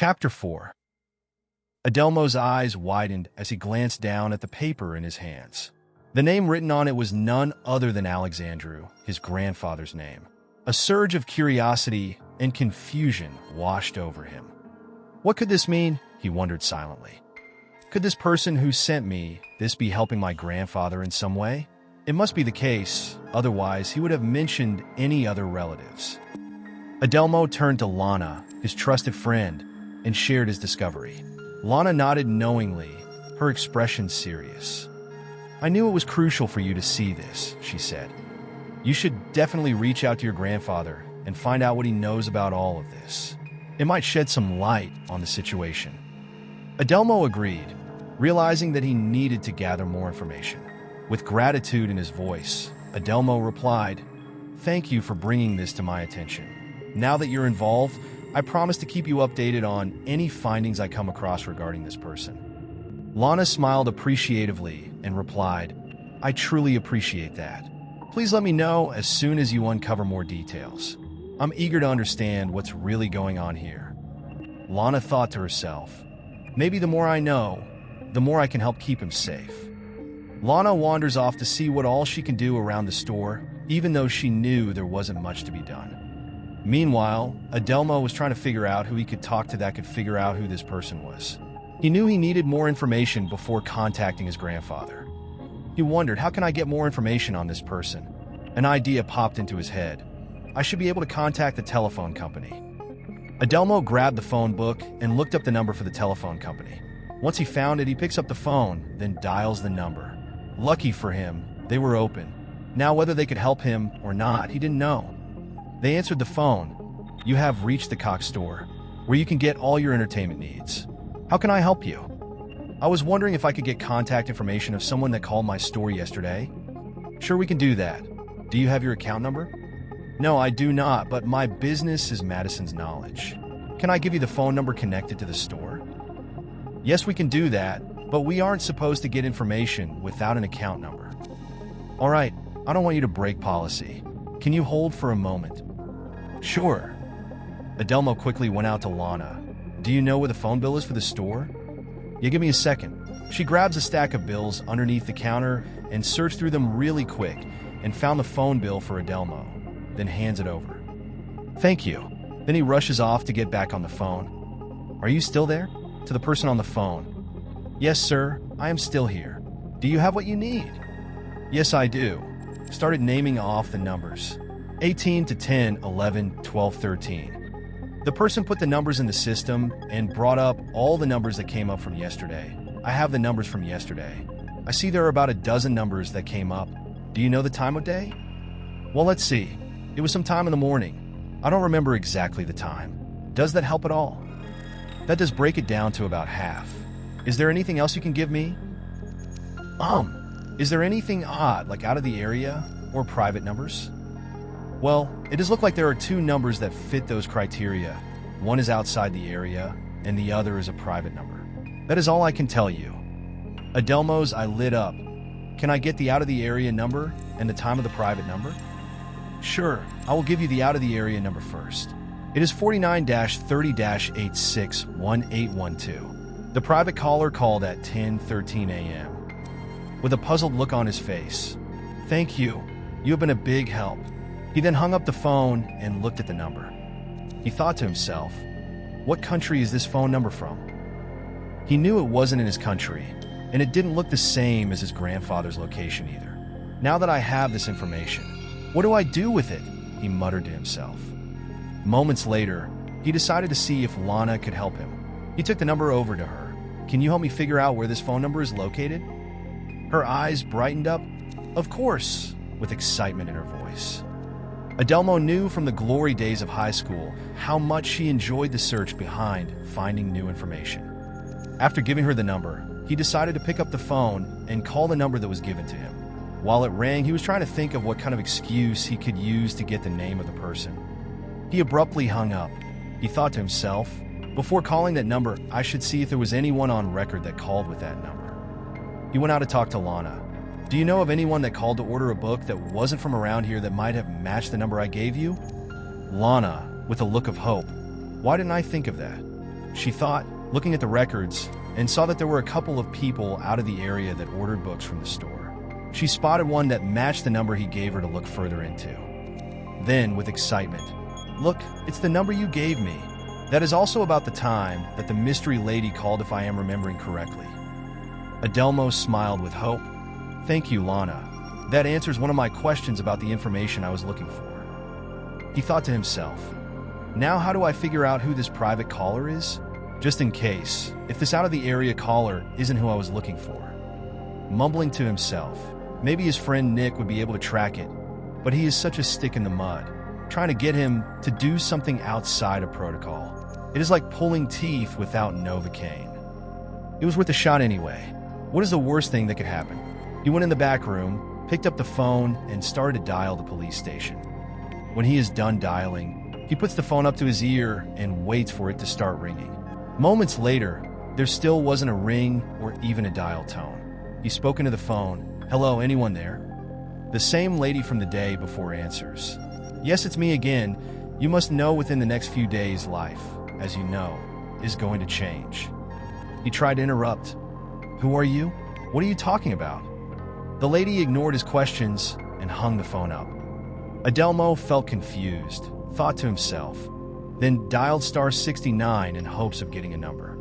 Chapter 4. Adelmo's eyes widened as he glanced down at the paper in his hands. The name written on it was none other than Alexandru, his grandfather's name. A surge of curiosity and confusion washed over him. What could this mean? He wondered silently. Could this person who sent me this be helping my grandfather in some way? It must be the case, otherwise he would have mentioned any other relatives. Adelmo turned to Lana, his trusted friend, and shared his discovery. Lana nodded knowingly, her expression serious. I knew it was crucial for you to see this, she said. You should definitely reach out to your grandfather and find out what he knows about all of this. It might shed some light on the situation. Adelmo agreed, realizing that he needed to gather more information. With gratitude in his voice, Adelmo replied, "Thank you for bringing this to my attention. Now that you're involved, I promise to keep you updated on any findings I come across regarding this person." Lana smiled appreciatively and replied, "I truly appreciate that. Please let me know as soon as you uncover more details. I'm eager to understand what's really going on here." Lana thought to herself, maybe the more I know, the more I can help keep him safe. Lana wanders off to see what all she can do around the store, even though she knew there wasn't much to be done. Meanwhile, Adelmo was trying to figure out who he could talk to that could figure out who this person was. He knew he needed more information before contacting his grandfather. He wondered, how can I get more information on this person? An idea popped into his head. I should be able to contact the telephone company. Adelmo grabbed the phone book and looked up the number for the telephone company. Once he found it, he picks up the phone, then dials the number. Lucky for him, they were open. Now, whether they could help him or not, he didn't know. They answered the phone. "You have reached the Cox store, where you can get all your entertainment needs. How can I help you?" "I was wondering if I could get contact information of someone that called my store yesterday." "Sure, we can do that. Do you have your account number?" "No, I do not, but my business is Madison's Knowledge. Can I give you the phone number connected to the store?" "Yes, we can do that, but we aren't supposed to get information without an account number." "All right, I don't want you to break policy. Can you hold for a moment?" "Sure." Adelmo quickly went out to Lana. "Do you know where the phone bill is for the store?" "Yeah, give me a second." She grabs a stack of bills underneath the counter and searched through them really quick and found the phone bill for Adelmo, then hands it over. "Thank you." Then he rushes off to get back on the phone. "Are you still there?" To the person on the phone. "Yes, sir, I am still here. Do you have what you need?" "Yes, I do." Started naming off the numbers. 18 to 10, 11, 12, 13. The person put the numbers in the system and brought up all the numbers that came up from yesterday. "I have the numbers from yesterday. I see there are about a dozen numbers that came up. Do you know the time of day?" "Well, let's see. It was some time in the morning. I don't remember exactly the time. Does that help at all?" "That does break it down to about half. Is there anything else you can give me?" Is there anything odd, like out of the area or private numbers?" "Well, it does look like there are two numbers that fit those criteria. One is outside the area, and the other is a private number. That is all I can tell you." Adelmo's eye lit up. "Can I get the out-of-the-area number and the time of the private number?" "Sure, I will give you the out-of-the-area number first. It is 49-30-86-1812. The private caller called at 10:13 a.m. With a puzzled look on his face. "Thank you. You have been a big help." He then hung up the phone and looked at the number. He thought to himself, what country is this phone number from? He knew it wasn't in his country, and it didn't look the same as his grandfather's location either. "Now that I have this information, what do I do with it?" he muttered to himself. Moments later, he decided to see if Lana could help him. He took the number over to her. "Can you help me figure out where this phone number is located?" Her eyes brightened up. "Of course," with excitement in her voice. Adelmo knew from the glory days of high school how much she enjoyed the search behind finding new information. After giving her the number, he decided to pick up the phone and call the number that was given to him. While it rang, he was trying to think of what kind of excuse he could use to get the name of the person. He abruptly hung up. He thought to himself, before calling that number, I should see if there was anyone on record that called with that number. He went out to talk to Lana. "Do you know of anyone that called to order a book that wasn't from around here that might have matched the number I gave you?" Lana, with a look of hope. "Why didn't I think of that?" she thought, looking at the records, and saw that there were a couple of people out of the area that ordered books from the store. She spotted one that matched the number he gave her to look further into. Then, with excitement, "Look, it's the number you gave me. That is also about the time that the mystery lady called, if I am remembering correctly." Adelmo smiled with hope. "Thank you, Lana. That answers one of my questions about the information I was looking for." He thought to himself, "Now how do I figure out who this private caller is? Just in case, if this out-of-the-area caller isn't who I was looking for." Mumbling to himself, maybe his friend Nick would be able to track it, but he is such a stick in the mud. Trying to get him to do something outside of protocol. It is like pulling teeth without Novocaine. It was worth a shot anyway. What is the worst thing that could happen? He went in the back room, picked up the phone, and started to dial the police station. When he is done dialing, he puts the phone up to his ear and waits for it to start ringing. Moments later, there still wasn't a ring or even a dial tone. He spoke into the phone. "Hello, anyone there?" The same lady from the day before answers. "Yes, it's me again. You must know within the next few days life, as you know, is going to change." He tried to interrupt. "Who are you? What are you talking about?" The lady ignored his questions and hung the phone up. Adelmo felt confused, thought to himself, then dialed *69 in hopes of getting a number.